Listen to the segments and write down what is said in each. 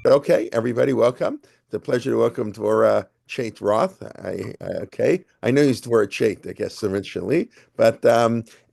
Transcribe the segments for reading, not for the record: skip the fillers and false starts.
Okay, everybody, welcome. It's a pleasure to welcome Devora Chait-Roth. I know he's Devora Chait, I guess, originally, but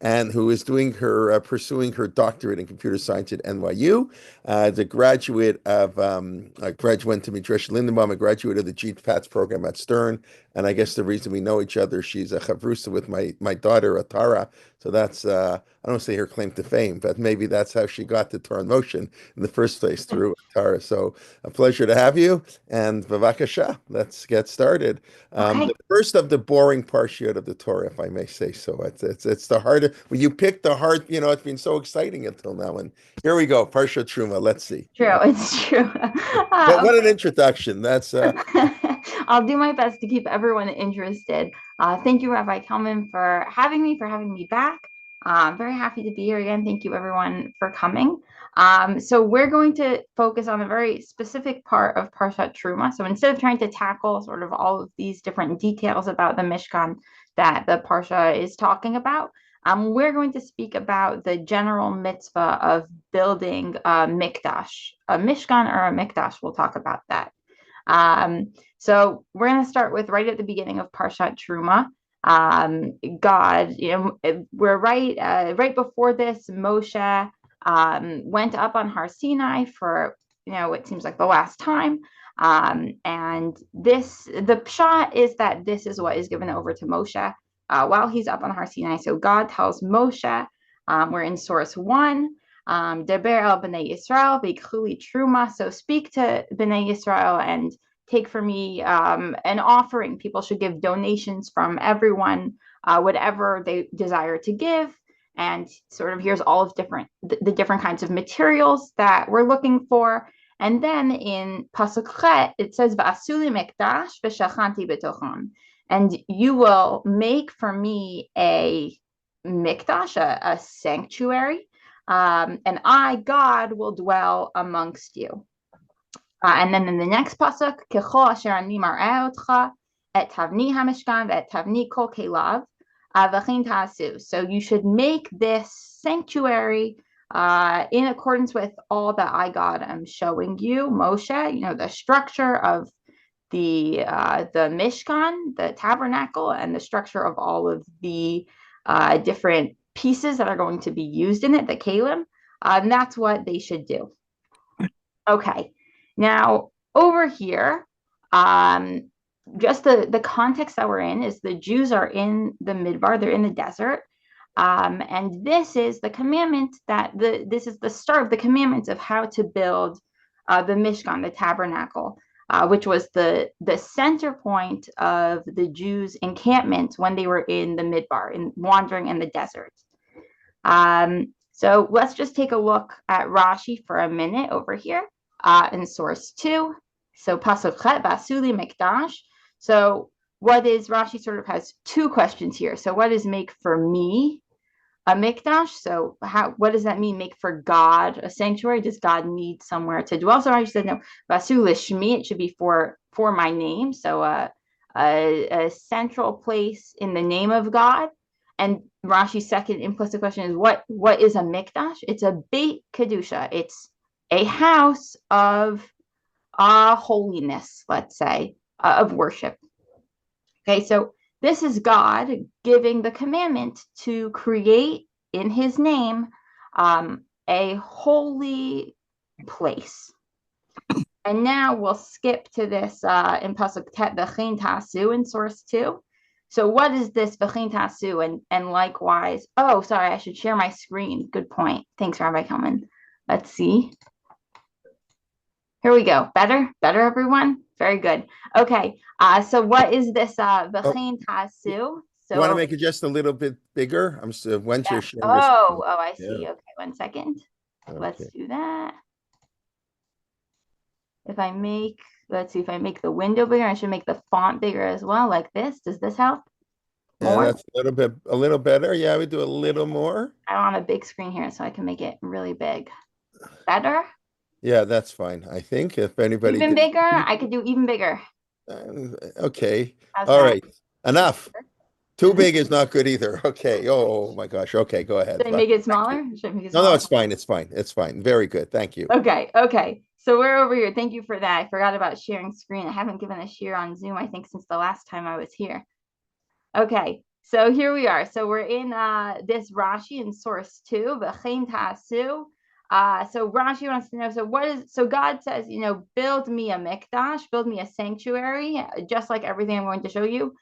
and who is doing her pursuing her doctorate in computer science at NYU. The graduate of a graduate went to Midrash Lindenbaum, a graduate of the GPATS program at Stern, and I guess the reason we know each other, she's a chavrusa with my daughter Atara. So that's I don't say her claim to fame, but maybe that's how she got to Torah in Motion in the first place through Atara. So a pleasure to have you. And Vavakasha, let's get started. Okay. The first of the boring parshiot of the Torah, if I may say so. It's the hard. Well, you picked the hard. It's been so exciting until now. And here we go, Parshat Terumah. Let's see. True. It's true. What an Okay. introduction. That's I'll do my best to keep everyone interested. Thank you, Rabbi Kelman, for having me back. I'm very happy to be here again. Thank you, everyone, for coming. So we're going to focus on a very specific part of Parshat Truma. So instead of trying to tackle sort of all of these different details about the Mishkan that the Parsha is talking about, we're going to speak about the general mitzvah of building a mikdash, a mishkan or a mikdash. We'll talk about that. So we're going to start with right at the beginning of Parshat Terumah. God, we're right before this. Moshe went up on Har Sinai for it seems like the last time. And the pshat is that this is what is given over to Moshe while he's up on Har Sinai. So God tells Moshe, we're in source 1, Deber el b'nei Yisrael v'ikchuli truma. So speak to b'nei Yisrael and take for me an offering. People should give donations from everyone, whatever they desire to give. And sort of here's all of the different kinds of materials that we're looking for. And then in Pasuk Chet, it says, V'asuli mikdash v'shachanti b'tochon. And you will make for me a mikdash, a sanctuary, and I, God, will dwell amongst you. And then in the next pasuk, Kechol asher ani mar'eh otcha et tavni hamishkan ve'et tavni kol kelav v'chein ta'asu. So you should make this sanctuary in accordance with all that I, God, am showing you, Moshe. The structure of the Mishkan, the tabernacle, and the structure of all of the different pieces that are going to be used in it, the kalim, and that's what they should do. Okay, now over here, just the context that we're in is the Jews are in the Midbar, they're in the desert. And this is the commandment this is the start of the commandments of how to build the Mishkan, the tabernacle, which was the center point of the Jews' encampment when they were in the Midbar, wandering in the desert. So let's just take a look at Rashi for a minute over here in source 2. So Pasuk Chet Basuli Mikdash. So what is Rashi sort of has two questions here. So what is make for me a mikdash? So what does that mean? Make for God a sanctuary? Does God need somewhere to dwell? So Rashi said no. Basu lishmi, it should be for my name. So a central place in the name of God. And Rashi's second implicit question is what is a mikdash? It's a beit kedusha. It's a house of holiness, let's say, of worship. Okay, so this is God giving the commandment to create in his name a holy place. And now we'll skip to this in Pasuk Tet V'chein Tasu in source 2. So what is this V'chein Tasu? And likewise, oh, sorry, I should share my screen. Good point. Thanks, Rabbi Kelman. Let's see. Here we go. Better, everyone. Very good. Okay. So what is this oh, v'chein tasu? you want to So make it just a little bit bigger? I'm still once yeah. you're sharing your screen. Oh, I Yeah. see. Okay, 1 second. Let's Okay. do that. If I make, let's see if I make the window bigger, I should make the font bigger as well, like this. Does this help Yeah, more? that's a little better. Yeah, we do a little more. I want a big screen here so I can make it really big. Better? Yeah, that's fine. I think if anybody Even bigger? did. I could do even bigger. Okay. How's All that? right. Enough. Too big is not good either. Okay. Oh my gosh. Okay, go ahead. Should I make it Thank you. smaller? Should I make it No, smaller? it's fine. It's fine. It's fine. Very good. Thank you. Okay. So we're over here. Thank you for that. I forgot about sharing screen. I haven't given a share on Zoom, I think, since the last time I was here. Okay, so here we are. So we're in this Rashi in source 2, V'chein ta'asu. So Rashi wants to know, so God says, build me a mikdash, build me a sanctuary, just like everything I'm going to show you.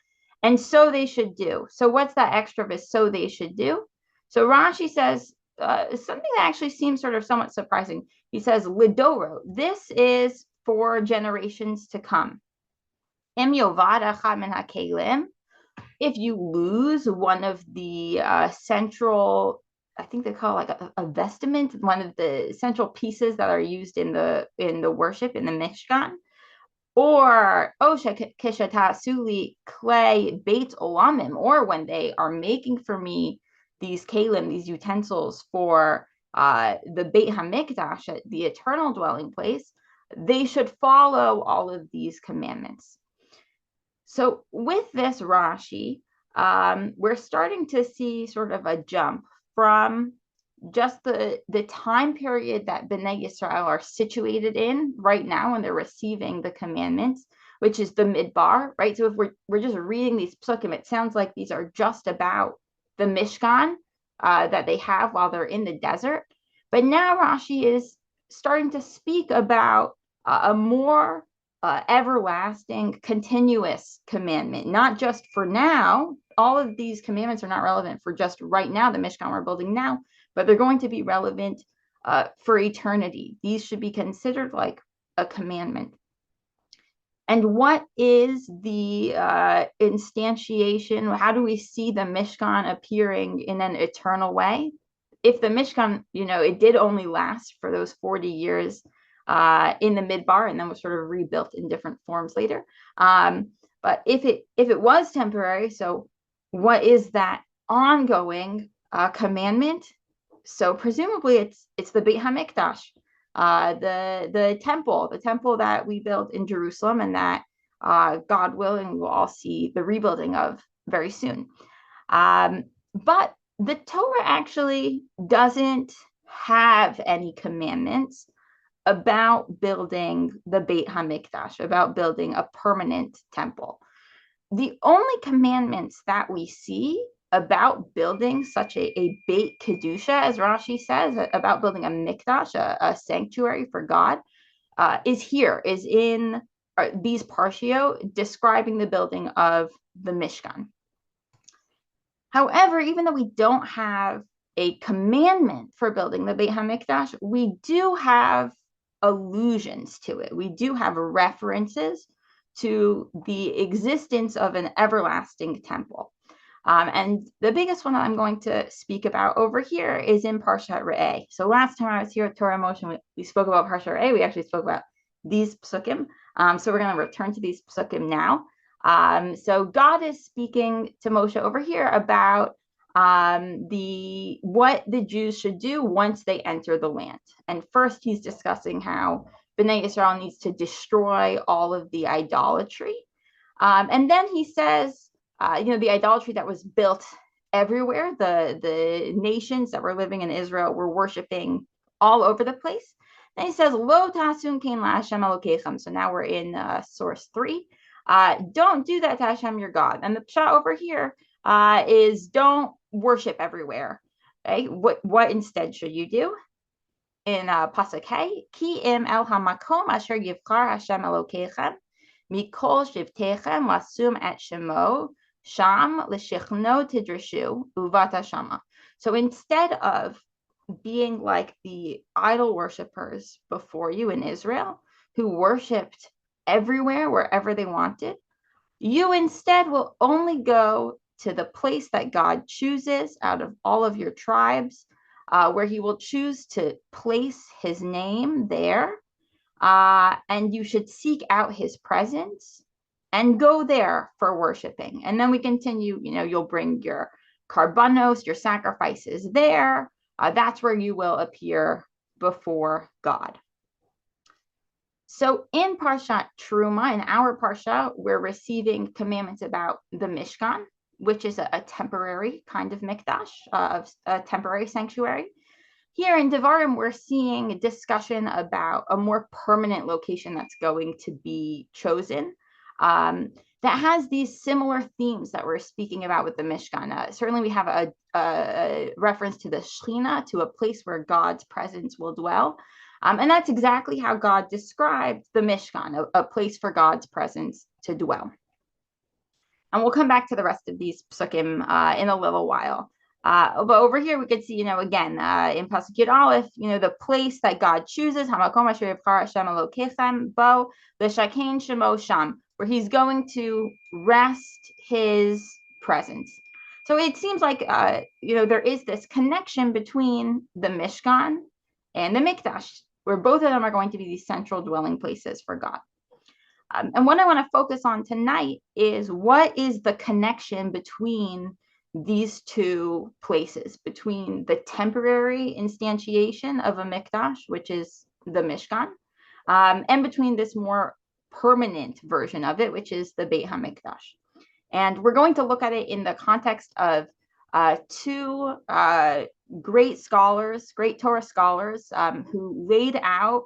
And so they should do. So what's that extra of so they should do? So Rashi says something that actually seems sort of somewhat surprising. He says, Lidoro, this is for generations to come. Im yovad echad min hakelim, if you lose one of the central, I think they call it like a vestment, one of the central pieces that are used in the worship in the Mishkan, or Osha Kishata Suli clay Beit Olamim, or when they are making for me these kalim, these utensils for the Beit Hamikdash, the eternal dwelling place, they should follow all of these commandments. So with this Rashi, we're starting to see sort of a jump from just the time period that Bnei Yisrael are situated in right now when they're receiving the commandments, which is the Midbar, right? So if we're just reading these psukim, it sounds like these are just about the Mishkan that they have while they're in the desert. But now Rashi is starting to speak about a more everlasting, continuous commandment, not just for now. All of these commandments are not relevant for just right now, the Mishkan we're building now, but they're going to be relevant for eternity. These should be considered like a commandment. And what is the instantiation? How do we see the Mishkan appearing in an eternal way? If the Mishkan, it did only last for those 40 years in the Midbar, and then was sort of rebuilt in different forms later. But if it was temporary, so what is that ongoing commandment? So presumably it's the Beit Hamikdash, the temple that we built in Jerusalem, and that God willing we will all see the rebuilding of very soon. But the Torah actually doesn't have any commandments about building the Beit Hamikdash, about building a permanent temple. The only commandments that we see about building such a Beit Kedusha, as Rashi says, about building a mikdash, a sanctuary for God, is in these Parshio describing the building of the Mishkan. However, even though we don't have a commandment for building the Beit HaMikdash, we do have allusions to it. We do have references to the existence of an everlasting temple. And the biggest one that I'm going to speak about over here is in Parshat Re'eh. So last time I was here at Torah Motion, we spoke about Parshat Re'eh. We actually spoke about these psukim. So we're going to return to these psukim now. So God is speaking to Moshe over here about what the Jews should do once they enter the land. And first he's discussing how Bnei Israel needs to destroy all of the idolatry. And then he says, the idolatry that was built everywhere, the nations that were living in Israel were worshiping all over the place. And he says, Lo tasun kein la'Hashem Elokechem. So now we're in source 3. Don't do that to Hashem your God. And the pshat over here is don't worship everywhere. Okay? What instead should you do? In pasuk Hey, Ki im el hamakom asher yivchar Hashem Elokechem mikol shivtechem lasum et shemo sham l'shichno tidrishu uvata shama. So instead of being like the idol worshippers before you in Israel, who worshipped everywhere, wherever they wanted, you instead will only go to the place that God chooses out of all of your tribes, where he will choose to place his name there. And you should seek out his presence and go there for worshiping. And then we continue, you'll bring your karbanos, your sacrifices there. That's where you will appear before God. So in Parshat Terumah, in our Parsha, we're receiving commandments about the Mishkan, which is a temporary kind of mikdash, a temporary sanctuary. Here in Devarim, we're seeing a discussion about a more permanent location that's going to be chosen. That has these similar themes that we're speaking about with the Mishkan. Certainly, we have a reference to the Shechina, to a place where God's presence will dwell. And that's exactly how God described the Mishkan, a place for God's presence to dwell. And we'll come back to the rest of these psukim in a little while. But over here, we could see, again, in Pasuk Yud Aleph, the place that God chooses, Hamakom asher yibchar Hashem Elokechem bo l'shakein shemo sham, where He's going to rest His presence. So it seems like, there is this connection between the Mishkan and the Mikdash, where both of them are going to be these central dwelling places for God. And what I want to focus on tonight is what is the connection between these two places, between the temporary instantiation of a mikdash, which is the Mishkan, and between this more permanent version of it, which is the Beit HaMikdash. And we're going to look at it in the context of two great scholars, great Torah scholars, who laid out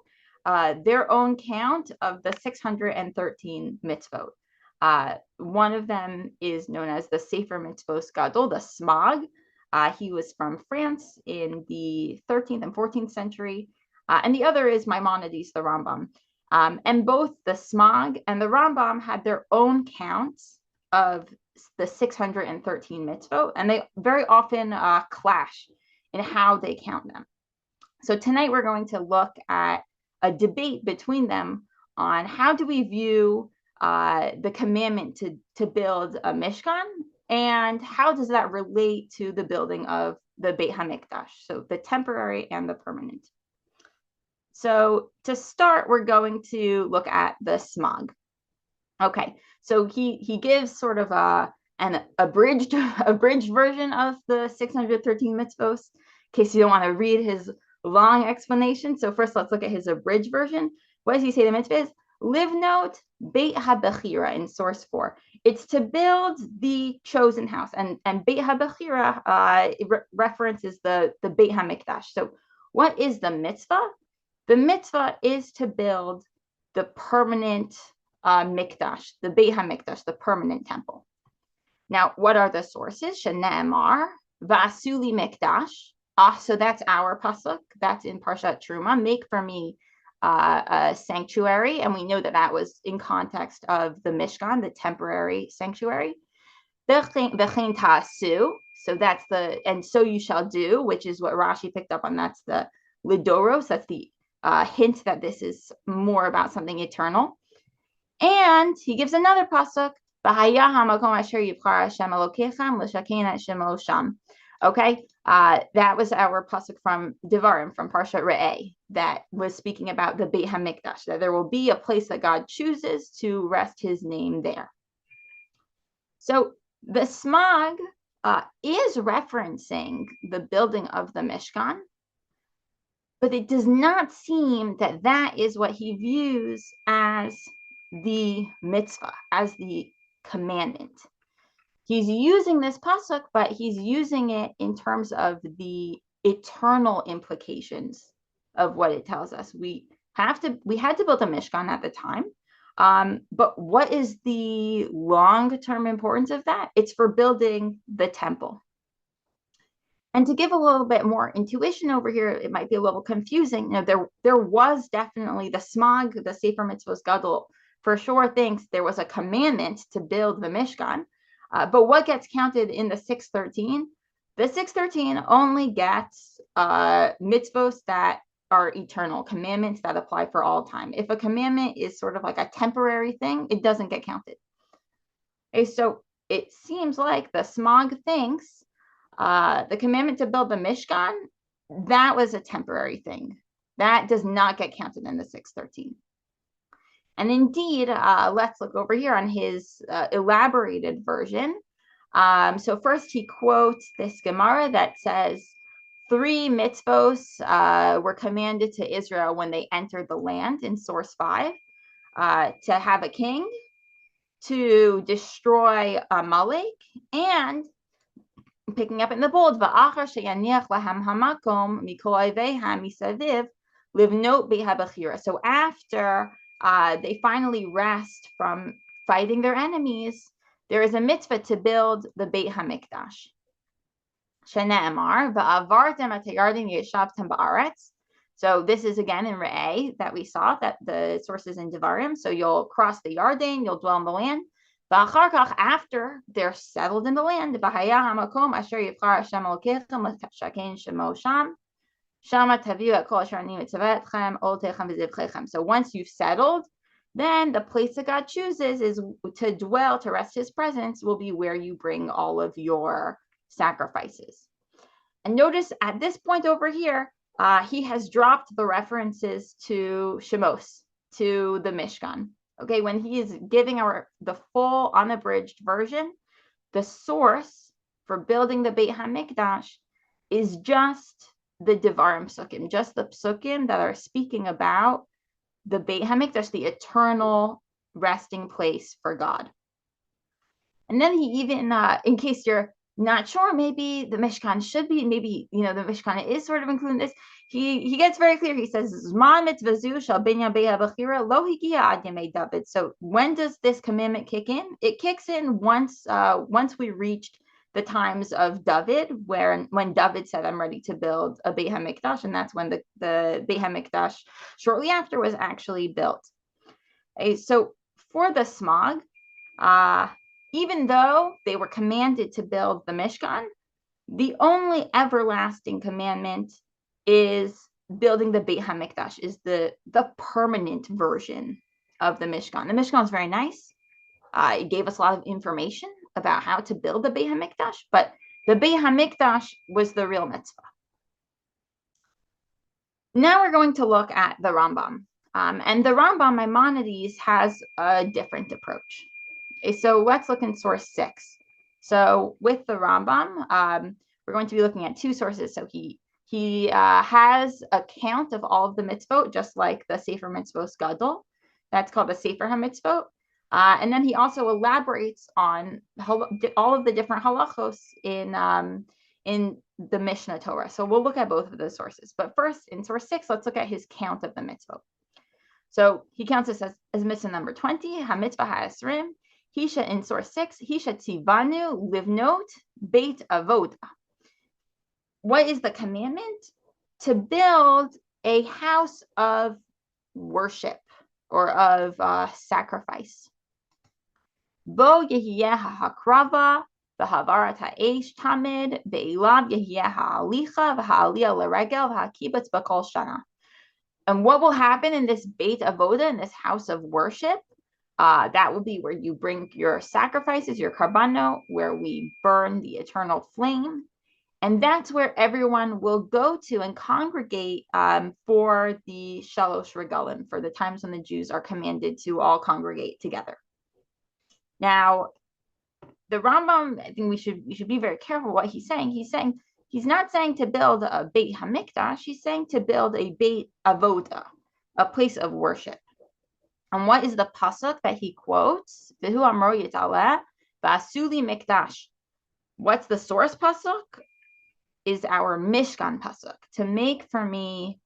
their own count of the 613 mitzvot. One of them is known as the Sefer Mitzvos Gadol, the Smag. He was from France in the 13th and 14th century. And the other is Maimonides, the Rambam. And both the Smag and the Rambam had their own counts of the 613 mitzvot, and they very often clash in how they count them. So tonight we're going to look at a debate between them on how do we view the commandment to build a Mishkan, and how does that relate to the building of the Beit HaMikdash, so the temporary and the permanent. So to start, we're going to look at the Smag. Okay, so he gives sort of an abridged version of the 613 mitzvos, in case you don't want to read his long explanation. So first, let's look at his abridged version. What does he say the mitzvah is? Livnot Beit HaBechira in source 4. It's to build the chosen house, and Beit HaBechira references the Beit HaMikdash. So what is the mitzvah? The mitzvah is to build the permanent mikdash, the Beit HaMikdash, the permanent temple. Now, what are the sources? Shene'emar v'asuli mikdash. So that's our pasuk. That's in Parshat Terumah. Make for me a sanctuary, and we know that was in context of the Mishkan, the temporary sanctuary. V'chein ta'asu. So that's and so you shall do, which is what Rashi picked up on. That's the lidoros. That's the hint that this is more about something eternal. And he gives another pasuk. Okay, that was our pasuk from Devarim, from Parshat Re'eh, that was speaking about the Beit HaMikdash, that there will be a place that God chooses to rest His name there. So the Smag is referencing the building of the Mishkan, but it does not seem that is what he views as the mitzvah, as the commandment. He's using this pasuk, but he's using it in terms of the eternal implications of what it tells us. We had to build a Mishkan at the time, but what is the long-term importance of that? It's for building the temple. And to give a little bit more intuition over here, it might be a little confusing. There was definitely the Smag, the Sefer Mitzvos Gadol, for sure thinks there was a commandment to build the Mishkan. But what gets counted in the 613? The 613 only gets mitzvos that are eternal, commandments that apply for all time. If a commandment is sort of like a temporary thing, it doesn't get counted. Okay, so it seems like the Smag thinks the commandment to build the Mishkan, that was a temporary thing. That does not get counted in the 613. And indeed, let's look over here on his elaborated version. So first he quotes this Gemara that says, 3 mitzvos were commanded to Israel when they entered the land in source 5, to have a king, to destroy Amalek, and picking up in the bold, va'achar sheyaniach lahem hamakom mikol oiveha misaviv livnot beit habechira. So after they finally rest from fighting their enemies, there is a mitzvah to build the Beit HaMikdash. Shene'emar va'avartem et hayarden yeshavtem ba'aretz. So this is again in Re'eh that we saw that the sources in Devarim. So you'll cross the Yarden, you'll dwell in the land. After they're settled in the land, so once you've settled, then the place that God chooses is to dwell, to rest his presence, will be where you bring all of your sacrifices. And notice at this point over here, he has dropped the references to Shemos, to the Mishkan. Okay, when he is giving the full unabridged version, the source for building the Beit HaMikdash is just the Devarim Psukim, just the Psukim that are speaking about the Beit HaMikdash, the eternal resting place for God. And then he even, in case you're not sure, maybe the Mishkan should be, maybe, the Mishkan is sort of including this. He gets very clear. He says, so when does this commandment kick in? It kicks in once we reached the times of David, when David said, I'm ready to build a Beit HaMikdash, and that's when the Beit HaMikdash shortly after was actually built. Okay, so for the Smog, even though they were commanded to build the Mishkan, the only everlasting commandment is building the Beit HaMikdash, is the permanent version of the Mishkan. The Mishkan is very nice. It gave us a lot of information about how to build the Beit HaMikdash, but the Beit HaMikdash was the real mitzvah. Now we're going to look at the Rambam. And the Rambam, Maimonides, has a different approach. Okay, so let's look in source 6. So with the Rambam, we're going to be looking at two sources. So he has a count of all of the mitzvot, just like the Sefer Mitzvot Gadol. That's called the Sefer HaMitzvot. And then he also elaborates on all of the different halachos in the Mishnah Torah. So we'll look at both of those sources. But first, in source 6, let's look at his count of the mitzvot. So he counts this as mitzvah number 20, HaMitzvah HaEsrim. Hisha in source 6, Hisha Tzivanu Livnot Beit Avoda. What is the commandment? To build a house of worship or of sacrifice. Bo Yehiyeh HaHakrava v'Havarat HaEsh Tamid Be'elav Yehiyeh HaAlicha v'Ha'aliyah L'Regel v'Ha'Kibutz B'Kol Shana. And what will happen in this Beit Avoda, in this house of worship? That will be where you bring your sacrifices, your karbano, where we burn the eternal flame. And that's where everyone will go to and congregate for the Shalosh Regalim, for the times when the Jews are commanded to all congregate together. Now, the Rambam, I think we should be very careful what he's saying. He's not saying to build a Beit HaMikdash. He's saying to build a Beit Avoda, a place of worship. And what is the pasuk that he quotes? V'hu amro yitaleh v'asuli mikdash. What's the source pasuk? Is our Mishkan pasuk, to make for me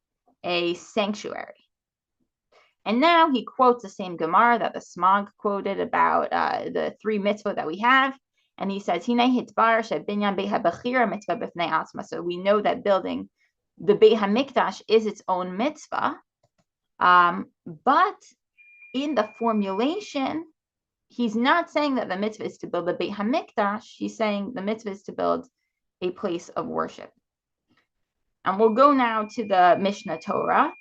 a sanctuary. And now he quotes the same Gemara that the Smog quoted about the 3 mitzvot that we have. And he says, Hinei hitbar shebinyan Beit HaBechira mitzvah b'fnei atzma. So we know that building the Beit HaMikdash is its own mitzvah. But in the formulation, he's not saying that the mitzvah is to build the Beit HaMikdash. He's saying the mitzvah is to build a place of worship. And we'll go now to the Mishnah Torah,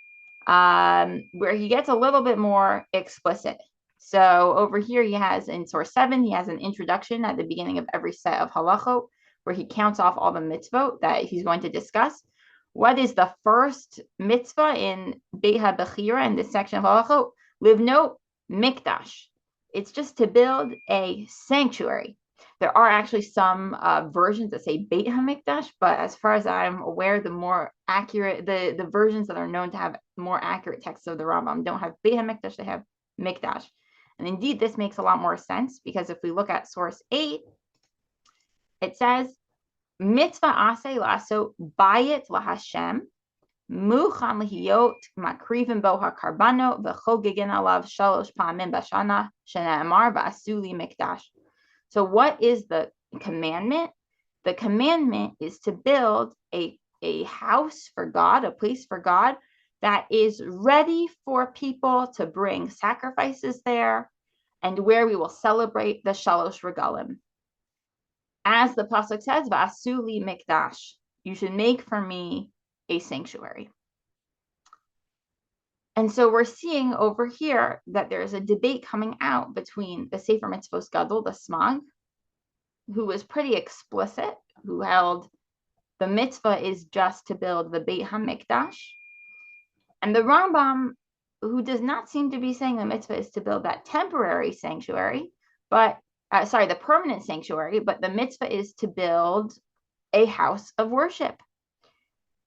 where he gets a little bit more explicit. So over here, he has in source 7, he has an introduction at the beginning of every set of halachot, where he counts off all the mitzvot that he's going to discuss. What is the first mitzvah in Beit HaBechira in this section of halachot? Livnot mikdash. It's just to build a sanctuary. There are actually some versions that say Beit HaMikdash, but as far as I'm aware, the more accurate, the versions that are known to have more accurate texts of the Rambam don't have Beit HaMikdash, they have Mikdash. And indeed, this makes a lot more sense, because if we look at source 8, it says, mitzvah aseh laso bayit laHashem, muchan lihiyot makrivim bo hakarbano v'chogegin alav shalosh pa'amim bashana shene'amar v'asuli mikdash. So what is the commandment? The commandment is to build a house for God, a place for God that is ready for people to bring sacrifices there, and where we will celebrate the Shalosh Regalim. As the pasuk says, "V'asuli mikdash," you should make for me a sanctuary. And so we're seeing over here that there's a debate coming out between the Sefer Mitzvos Gadol, the Smag, who was pretty explicit, who held the mitzvah is just to build the Beit HaMikdash, and the Rambam, who does not seem to be saying the mitzvah is to build that temporary sanctuary, but the permanent sanctuary, but the mitzvah is to build a house of worship.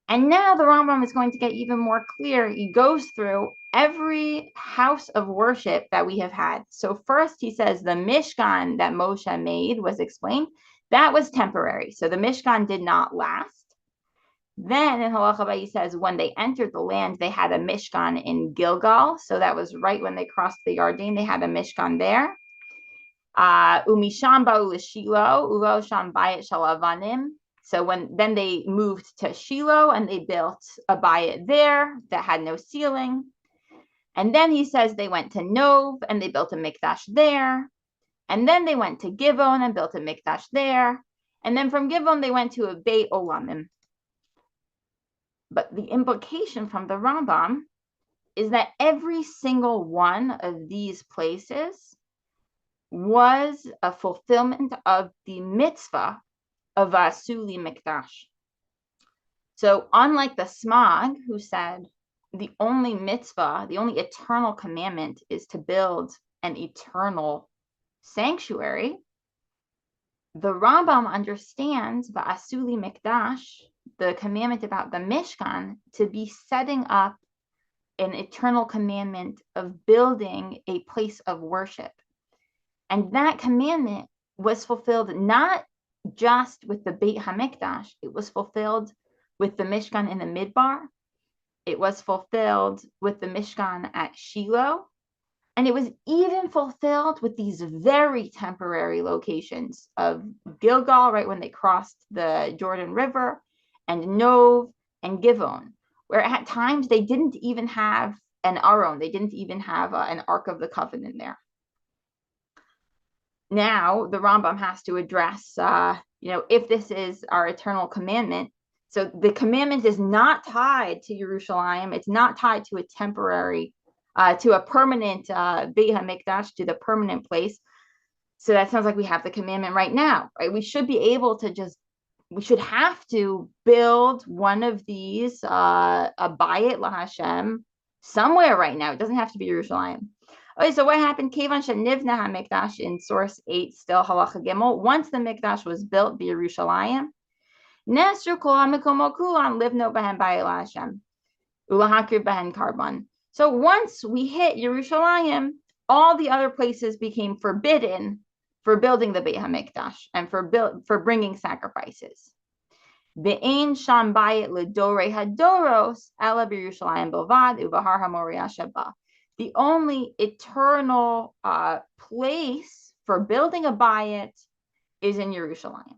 And now the Rambam is going to get even more clear. He goes through every house of worship that we have had. So first he says the Mishkan that Moshe made was explained. That was temporary. So the Mishkan did not last. Then in Halacha he says when they entered the land, they had a Mishkan in Gilgal. So that was right when they crossed the Yarden. They had a Mishkan there. Umisham ba'u l'Shilo, ulo sham bayit shalavanim. So then they moved to Shiloh and they built a bayit there that had no ceiling. And then he says they went to Nov and they built a mikdash there. And then they went to Givon and built a mikdash there. And then from Givon they went to a Beit Olamim. But the implication from the Rambam is that every single one of these places was a fulfillment of the mitzvah of Asuli Mikdash. So unlike the Smag, who said the only mitzvah, the only eternal commandment is to build an eternal sanctuary, the Rambam understands the Asuli Mikdash, the commandment about the Mishkan, to be setting up an eternal commandment of building a place of worship. And that commandment was fulfilled not just with the Beit HaMikdash, it was fulfilled with the Mishkan in the Midbar. It was fulfilled with the Mishkan at Shiloh. And it was even fulfilled with these very temporary locations of Gilgal, right when they crossed the Jordan River, and Nov and Givon, where at times they didn't even have an Aron. They didn't even have an Ark of the Covenant there. Now the Rambam has to address, if this is our eternal commandment. So the commandment is not tied to Yerushalayim. It's not tied to a temporary, to a permanent Beit HaMikdash, to the permanent place. So that sounds like we have the commandment right now, right? We should be able to we should have to build one of these, a bayit laHashem, somewhere right now. It doesn't have to be Yerushalayim. Okay, so what happened? Kevan shenivna hamikdash in source 8, still halacha gimel. Once the mikdash was built, Yerushalayim, nesru kol hamikomo kulan livno behen bayit laHashem, ulahakir behen karban. So once we hit Yerushalayim, all the other places became forbidden for building the Beit HaMikdash and for bringing sacrifices. Ve'ein sham bayit ledorei hadoros ela b'Yerushalayim bilvad ubahar haMoriah sheba. The only eternal place for building a bayit is in Yerushalayim.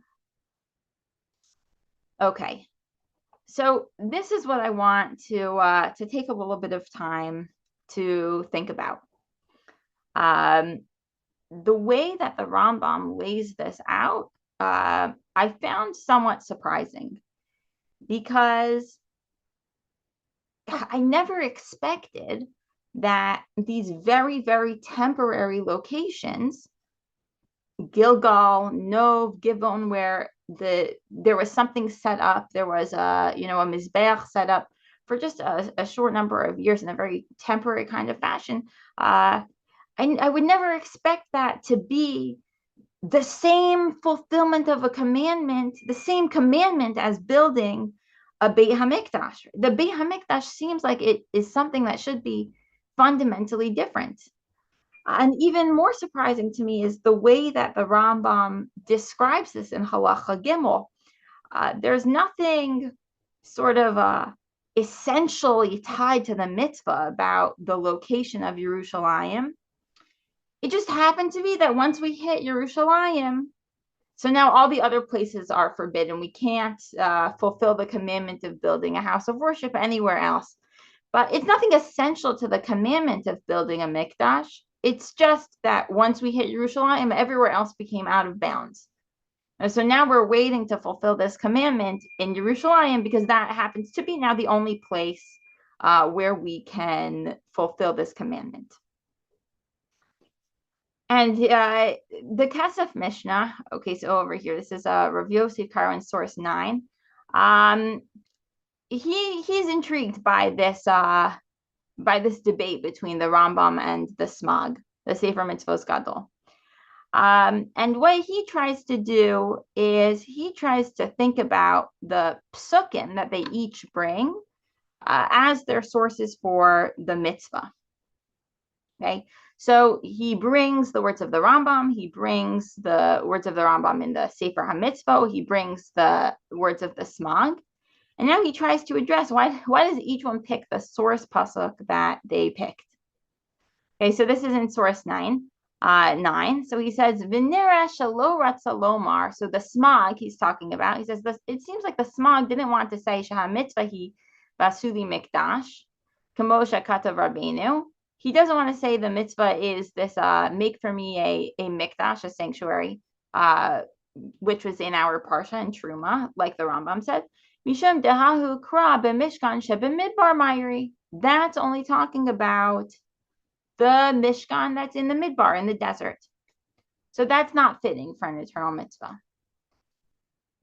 Okay, so this is what I want to take a little bit of time to think about. The way that the Rambam lays this out, I found somewhat surprising, because I never expected that these very, very temporary locations, Gilgal, Nov, Givon, where there was something set up, there was a mizbeach set up for just a short number of years in a very temporary kind of fashion. I would never expect that to be the same fulfillment of a commandment, the same commandment as building a Beit HaMikdash. The Beit HaMikdash seems like it is something that should be fundamentally different. And even more surprising to me is the way that the Rambam describes this in Halacha Gimel. There's nothing sort of essentially tied to the mitzvah about the location of Yerushalayim. It just happened to be that once we hit Yerushalayim, so now all the other places are forbidden. We can't fulfill the commandment of building a house of worship anywhere else. But it's nothing essential to the commandment of building a mikdash. It's just that once we hit Jerusalem, everywhere else became out of bounds. And so now we're waiting to fulfill this commandment in Jerusalem because that happens to be now the only place where we can fulfill this commandment. And the Kesef Mishnah, okay, so over here, this is Rav Yosef Karo in source 9. He's intrigued by this debate between the Rambam and the Smag, the Sefer Mitzvos Gadol. And what he tries to do is he tries to think about the psukim that they each bring as their sources for the mitzvah. Okay, so he brings the words of the Rambam, he brings the words of the Rambam in the Sefer HaMitzvah, he brings the words of the Smag, and now he tries to address why does each one pick the source pasuk that they picked. Okay, so this is in source 9. So he says, Vinera shalo ratza lomar. So the Smag he's talking about, he says, it seems like the Smag didn't want to say Shaha mitzvah hi basuli mikdash, kamosha katav rabbeinu. He doesn't want to say the mitzvah is this make for me a mikdash, a sanctuary, which was in our Parsha in Terumah, like the Rambam said. Mishum dehahu kra b'mishkan shebemidbar mayri. That's only talking about the Mishkan that's in the Midbar, in the desert. So that's not fitting for an eternal mitzvah.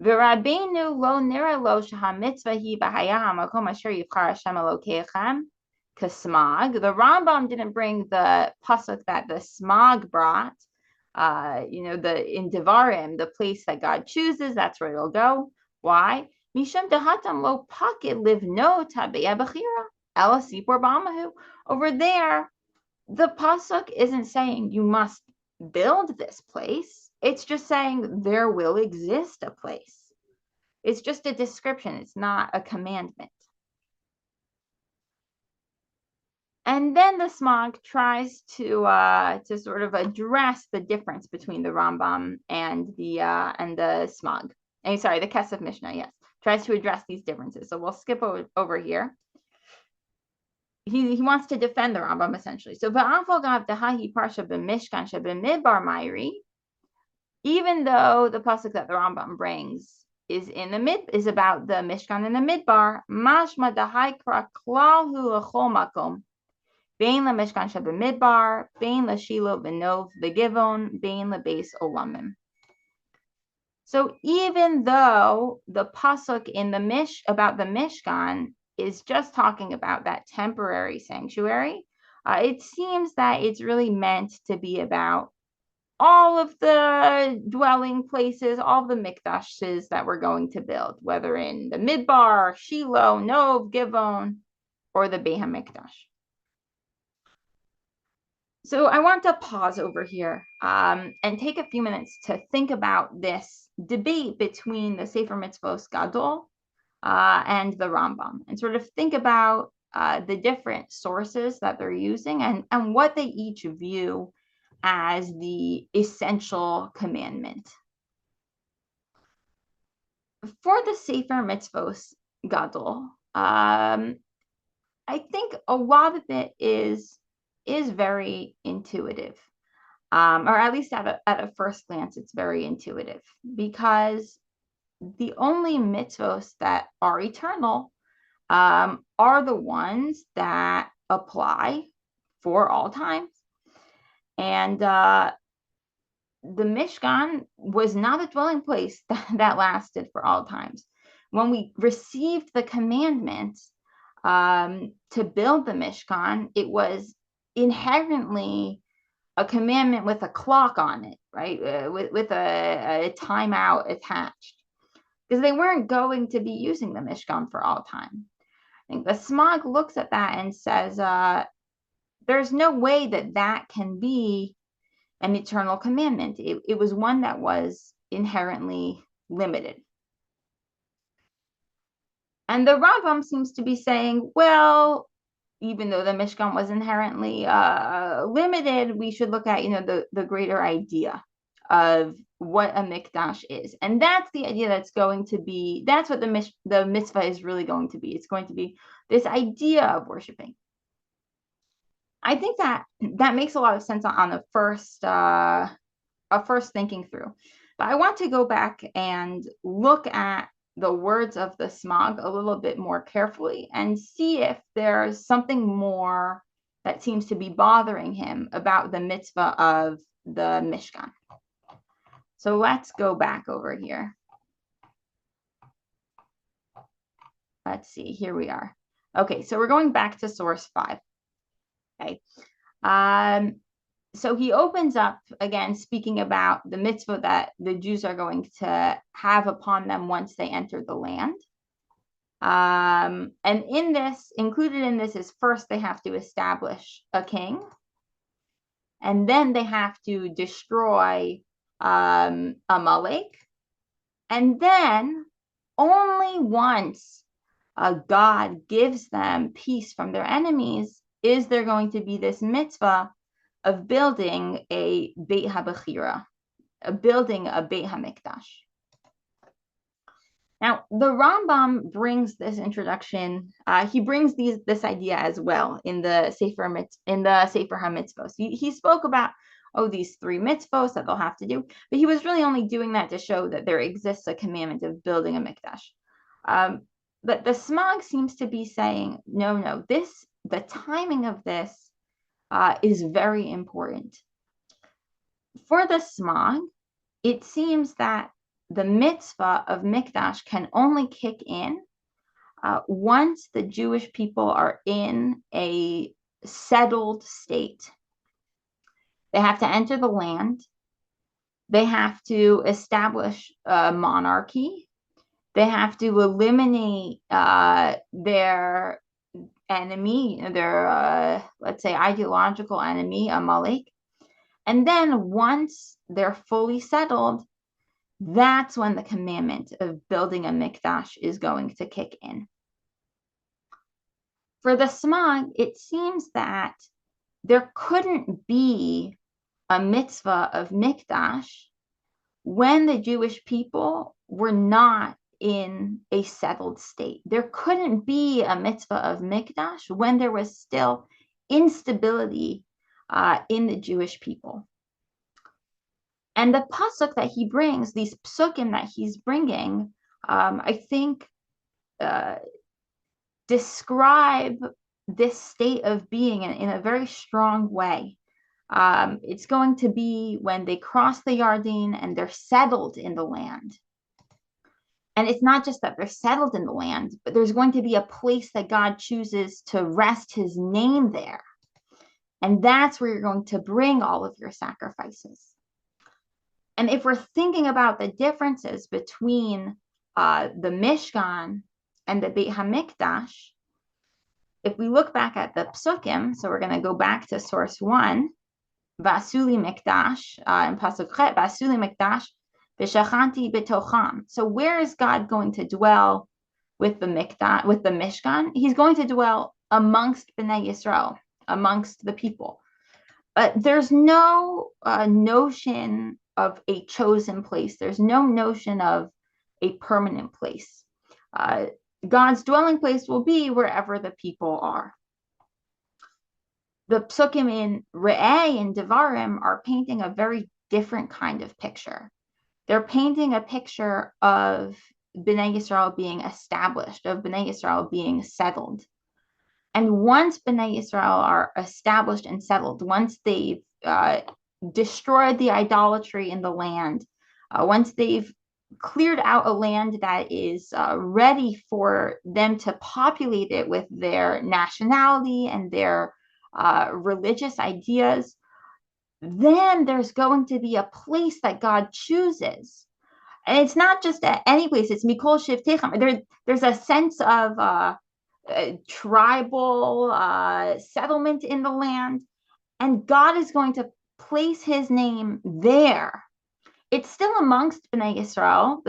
V'rabbeinu lo nira lo shaha mitzvah hi b'haya hamakom asher yivchar Hashem Elokeichem kasmag. The Rambam didn't bring the pasuk that the Smag brought. In Devarim, the place that God chooses, that's where it'll go. Why? Mishum dehatam lo pakid livno tabeya b'chira ela sipor b'amahu. Over there, the pasuk isn't saying you must build this place. It's just saying there will exist a place. It's just a description. It's not a commandment. And then the Smag tries to sort of address the difference between the Rambam and the Smag. The Kesef Mishnah, yes, tries to address these differences. So we'll skip over here. He wants to defend the Rambam essentially. So even though the pasuk that the Rambam brings is about the Mishkan in the Midbar, mashma dahaikra klahu lechol makom, bein la Mishkan shebemidbar, bein la Shilo v'nov v'givon, bein la beis olamim. So even though the pasuk in the about the Mishkan is just talking about that temporary sanctuary, it seems that it's really meant to be about all of the dwelling places, all of the mikdashes that we're going to build, whether in the Midbar, Shiloh, Nov, Givon, or the Beis HaMikdash. So I want to pause over here and take a few minutes to think about this debate between the Sefer Mitzvos Gadol and the Rambam, and sort of think about the different sources that they're using and what they each view as the essential commandment. For the Sefer Mitzvos Gadol, I think a lot of it is very intuitive, or at least at a first glance, it's very intuitive, because the only mitzvos that are eternal are the ones that apply for all times. And the Mishkan was not a dwelling place that lasted for all times. When we received the commandment to build the Mishkan, it was inherently a commandment with a clock on it, right? With a timeout attached, because they weren't going to be using the Mishkan for all time. I think the Smag looks at that and says, there's no way that can be an eternal commandment. It was one that was inherently limited. And the Rambam seems to be saying, well, even though the Mishkan was inherently limited, we should look at, the greater idea of what a mikdash is. And that's the idea that's what the mitzvah is really going to be. It's going to be this idea of worshiping. I think that makes a lot of sense on the first thinking through. But I want to go back and look at the words of the Smog a little bit more carefully and see if there's something more that seems to be bothering him about the mitzvah of the Mishkan. So let's go back over here. Let's see, here we are. Okay, so we're going back to source 5. Okay. So he opens up again, speaking about the mitzvah that the Jews are going to have upon them once they enter the land. And included in this is first they have to establish a king, and then they have to destroy Amalek, and then only once God gives them peace from their enemies is there going to be this mitzvah of building a Beit HaBechira, building a Beit HaMikdash. Now, the Rambam brings this introduction. He brings this idea as well in the Sefer HaMitzvos. He spoke about these 3 mitzvos that they'll have to do, but he was really only doing that to show that there exists a commandment of building a mikdash. But the Smog seems to be saying, no, the timing of this is very important. For the Smog, it seems that the mitzvah of mikdash can only kick in once the Jewish people are in a settled state. They have to enter the land. They have to establish a monarchy. They have to eliminate their enemy, their, let's say, ideological enemy, Amalek. And then once they're fully settled, that's when the commandment of building a mikdash is going to kick in. For the Smog, it seems that there couldn't be a mitzvah of mikdash when the Jewish people were not in a settled state. There couldn't be a mitzvah of mikdash when there was still instability in the Jewish people. And the pasuk that he brings, these psukim that he's bringing, I think describe this state of being in a very strong way. It's going to be when they cross the Yarden and they're settled in the land. And it's not just that they're settled in the land, but there's going to be a place that God chooses to rest his name there. And that's where you're going to bring all of your sacrifices. And if we're thinking about the differences between the Mishkan and the Beit HaMikdash, if we look back at the psukim, so we're going to go back to source 1, Vasuli Mikdash, in Pasuk Chet, Vasuli Mikdash, V'shachanti betocham. So where is God going to dwell with the Mishkan? He's going to dwell amongst Bnei Yisrael, amongst the people. But there's no notion of a chosen place. There's no notion of a permanent place. God's dwelling place will be wherever the people are. The psukim in Re'eh and Devarim are painting a very different kind of picture. They're painting a picture of Bnei Yisrael being established, of Bnei Yisrael being settled. And once Bnei Yisrael are established and settled, once they've destroyed the idolatry in the land, once they've cleared out a land that is ready for them to populate it with their nationality and their religious ideas, then there's going to be a place that God chooses. And it's not just at any place, it's Mikol Shivtechem. There's a sense of tribal settlement in the land, and God is going to place his name there. It's still amongst Bnei Yisrael,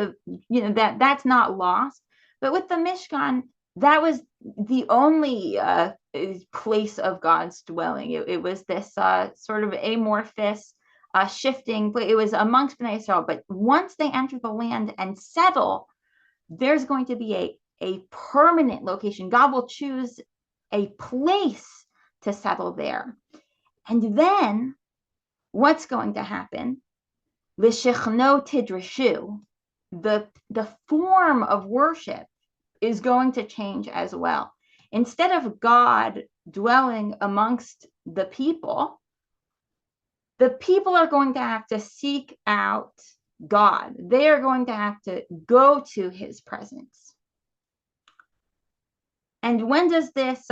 that's not lost, But with the Mishkan, that was the only place of God's dwelling. It was this sort of amorphous, shifting, but it was amongst Bnei Israel. But once they enter the land and settle, there's going to be a permanent location. God will choose a place to settle there. And then what's going to happen? L'shechno tidrashu, the form of worship is going to change as well. Instead of God dwelling amongst the people are going to have to seek out God. They are going to have to go to his presence. And when is this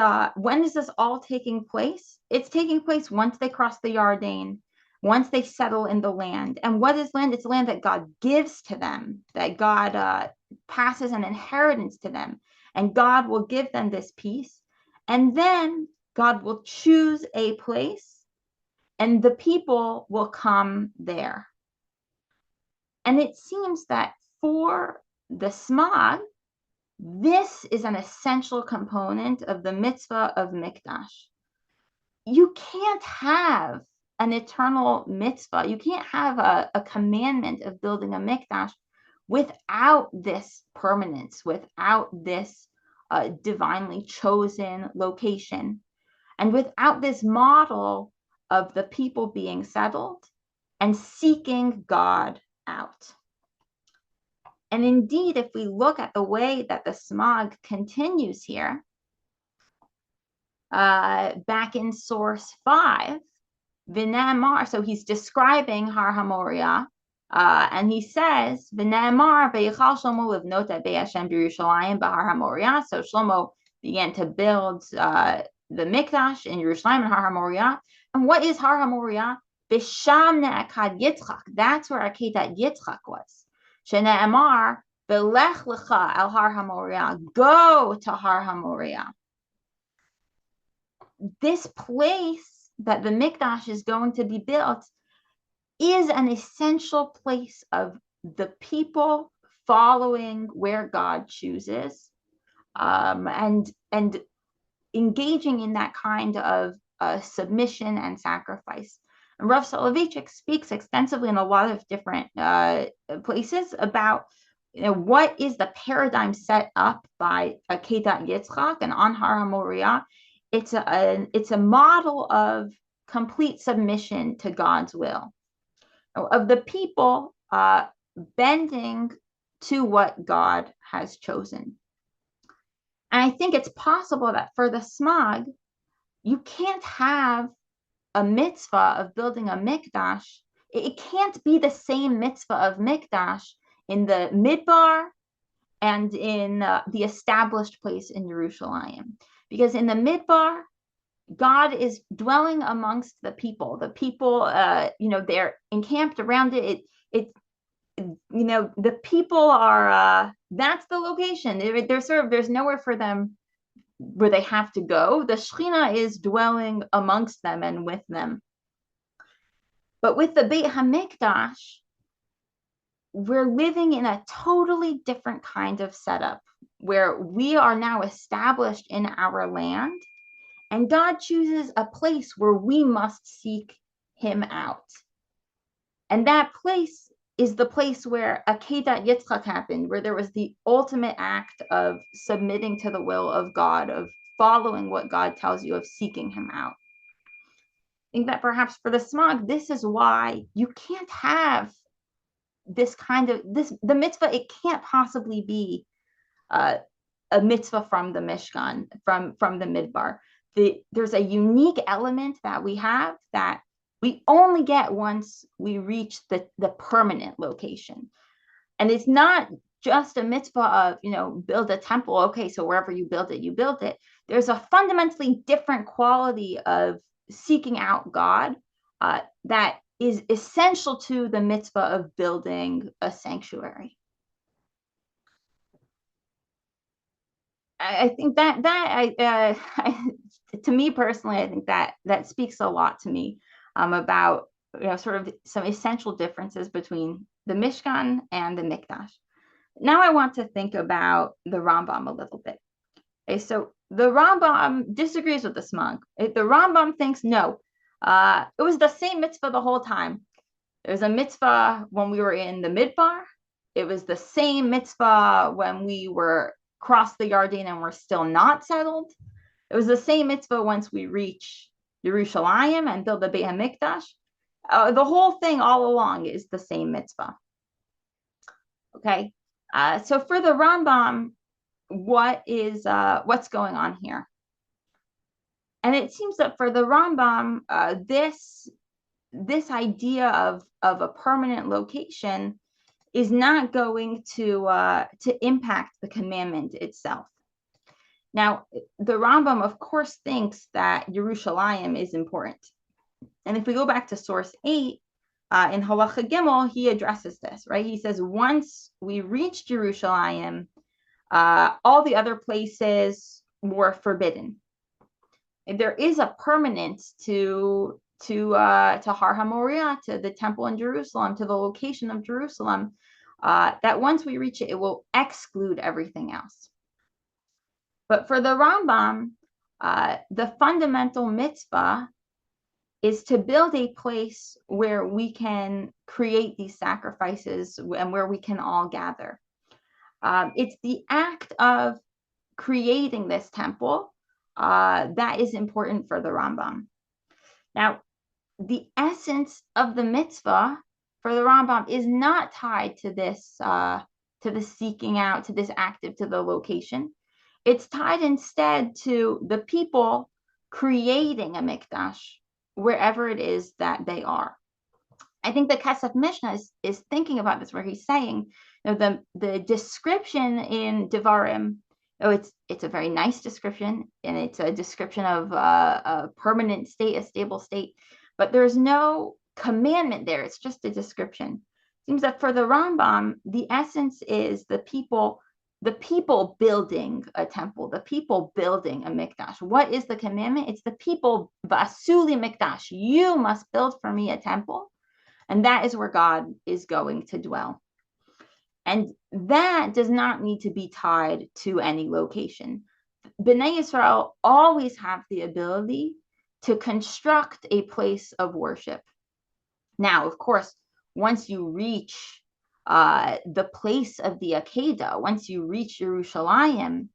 all taking place? It's taking place once they cross the Yarden, once they settle in the land. And what is land? It's land that God gives to them, that God passes an inheritance to them. And God will give them this peace. And then God will choose a place, and the people will come there. And it seems that for the Smag, this is an essential component of the mitzvah of Mikdash. You can't have an eternal mitzvah. You can't have a commandment of building a Mikdash without this permanence, without this divinely chosen location, and without this model of the people being settled and seeking God out. And indeed, if we look at the way that the Smag continues here, back in source 5, V'ne'amar, so he's describing Har HaMoriah, and he says, V'ne'amar ve'yichal Shlomo livnot et Beit Hashem b'Yerushalayim b'Har HaMoriah. So Shlomo began to build the Mikdash in Yerushalayim and Har HaMoriah. And what is Har HaMoriah? B'sham ne'akad Yitzchak. That's where Akedat Yitzchak was. Shene'amar v'lech lecha el Har HaMoriah. Go to Har HaMoriah. This place that the Mikdash is going to be built is an essential place of the people following where God chooses, and engaging in that kind of submission and sacrifice. And Rav Soloveitchik speaks extensively in a lot of different places about what is the paradigm set up by Akedat Yitzchak and on Har HaMoriah. It's a model of complete submission to God's will, of the people bending to what God has chosen. And I think it's possible that for the Smag, you can't have a mitzvah of building a mikdash. It can't be the same mitzvah of mikdash in the midbar and in the established place in Yerushalayim. Because in the midbar, God is dwelling amongst the people. The people, they're encamped around it. The people are, that's the location. There's nowhere for them where they have to go. The Shekhinah is dwelling amongst them and with them. But with the Beit HaMikdash, we're living in a totally different kind of setup where we are now established in our land, and God chooses a place where we must seek him out. And that place is the place where Akedat Yitzchak happened, where there was the ultimate act of submitting to the will of God, of following what God tells you, of seeking him out. I think that perhaps for the Smag, this is why you can't have this kind of, the mitzvah, it can't possibly be a mitzvah from the Mishkan, from the Midbar. There's a unique element that we have that we only get once we reach the permanent location. And it's not just a mitzvah of, build a temple. Okay, so wherever you build it, you build it. There's a fundamentally different quality of seeking out God that is essential to the mitzvah of building a sanctuary. I think to me personally, I think that speaks a lot to me about sort of some essential differences between the Mishkan and the Mikdash. Now I want to think about the Rambam a little bit. Okay, so the Rambam disagrees with the Smug. The Rambam thinks no, it was the same mitzvah the whole time. It was a mitzvah when we were in the Midbar. It was the same mitzvah when we were crossed the Yarden and we're still not settled. It was the same mitzvah once we reach Yerushalayim and build the Beit HaMikdash. The whole thing all along is the same mitzvah. Okay, so for the Rambam, what's going on here? And it seems that for the Rambam, this idea of a permanent location is not going to impact the commandment itself. Now, the Rambam, of course, thinks that Yerushalayim is important. And if we go back to source 8, in Halacha Gimel, he addresses this, right? He says, once we reached Yerushalayim, all the other places were forbidden. There is a permanence to Har HaMoriah, to the temple in Jerusalem, to the location of Jerusalem, that once we reach it, it will exclude everything else. But for the Rambam, the fundamental mitzvah is to build a place where we can create these sacrifices and where we can all gather. It's the act of creating this temple that is important for the Rambam. Now, the essence of the mitzvah for the Rambam is not tied to this, to the seeking out, to this active, to the location. It's tied instead to the people creating a mikdash wherever it is that they are. I think the Kesef Mishnah is thinking about this, where he's saying, you know, the description in Devarim, it's a very nice description, and it's a description of a permanent state, a stable state, but there's no commandment there. It's just a description. It seems that for the Rambam, the essence is the people building a temple, the people building a mikdash. What is the commandment? It's the people, Vasuli mikdash. You must build for me a temple, and that is where God is going to dwell. And that does not need to be tied to any location. Bnei Yisrael always have the ability to construct a place of worship. Now, of course, once you reach the place of the Akedah, once you reach Yerushalayim,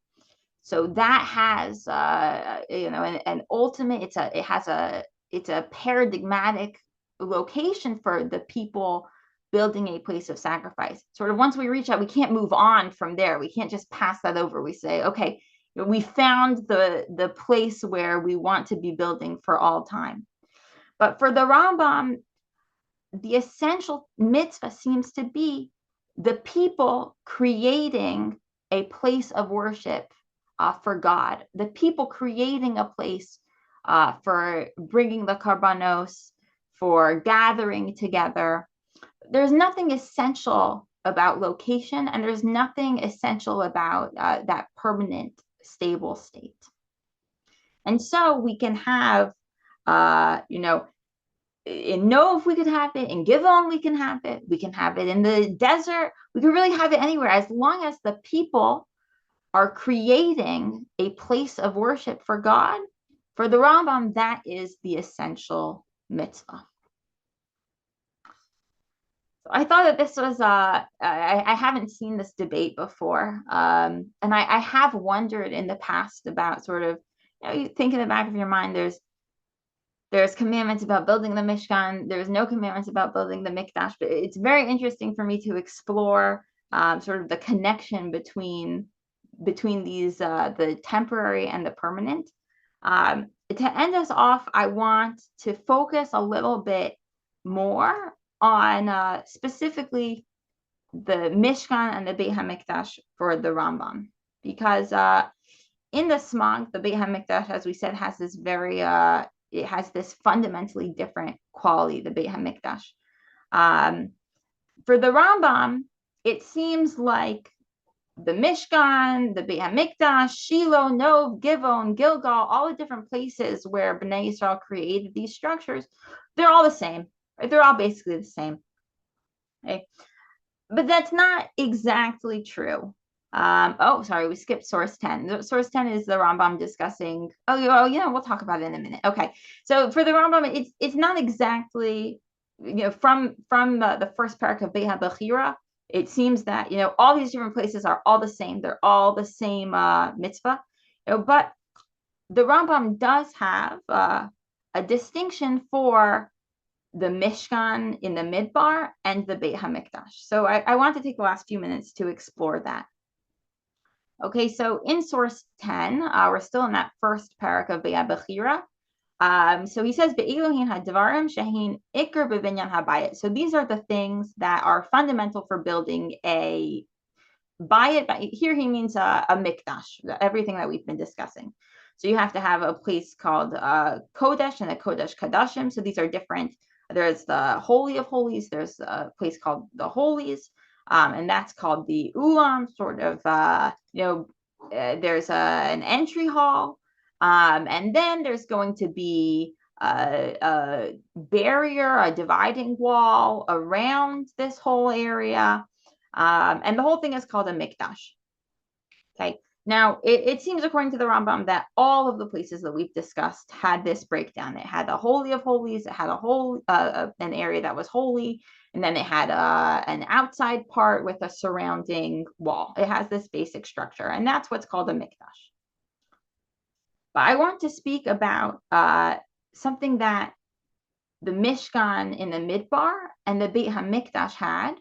so that has an ultimate. It's a paradigmatic location for the people building a place of sacrifice. Sort of once we reach that, we can't move on from there. We can't just pass that over. We say, okay, we found the place where we want to be building for all time. But for the Rambam, the essential mitzvah seems to be the people creating a place of worship for God, the people creating a place for bringing the karbanos, for gathering together. There's nothing essential about location, and there's nothing essential about that permanent, stable state. And so we can have, in Nov we could have it, in Givon we can have it in the desert, we can really have it anywhere, as long as the people are creating a place of worship for God. For the Rambam, that is the essential mitzvah. So I thought that this was, I haven't seen this debate before, and I have wondered in the past about sort of, you think in the back of your mind, there's commandments about building the Mishkan. There's no commandments about building the Mikdash. But it's very interesting for me to explore sort of the connection between these, the temporary and the permanent. To end us off, I want to focus a little bit more on specifically the Mishkan and the Beit HaMikdash for the Rambam, because in the Smog, the Beit HaMikdash, as we said, has this very it has this fundamentally different quality, the Beit HaMikdash. For the Rambam, it seems like the Mishkan, the Beit HaMikdash, Shiloh, Nov, Givon, Gilgal, all the different places where Bnei Yisrael created these structures, they're all the same, right? They're all basically the same. Okay. but that's not exactly true. Sorry, we skipped source 10. Source 10 is the Rambam discussing. We'll talk about it in a minute. Okay, so for the Rambam, it's not exactly, from the first parak of Beit HaBechira, it seems that all these different places are all the same. They're all the same mitzvah, but the Rambam does have a distinction for the Mishkan in the Midbar and the Beit HaMikdash. So I want to take the last few minutes to explore that. Okay, so in source 10, we're still in that first parak of Beit HaBechira. So he says, Be'iluhin hadvarim shehin ikr b'binyan habayit. So these are the things that are fundamental for building a bayit. Here he means a mikdash, everything that we've been discussing. So you have to have a place called Kodesh and a Kodesh Kadashim. So these are different. There's the Holy of Holies. There's a place called the Holies, and that's called the Ulam, sort of, there's an entry hall. And then there's going to be a barrier, a dividing wall around this whole area. And the whole thing is called a mikdash. Okay. Now, it seems, according to the Rambam, that all of the places that we've discussed had this breakdown. It had the Holy of Holies, it had an area that was holy, and then it had an outside part with a surrounding wall. It has this basic structure, and that's what's called a mikdash. But I want to speak about something that the Mishkan in the Midbar and the Beit HaMikdash had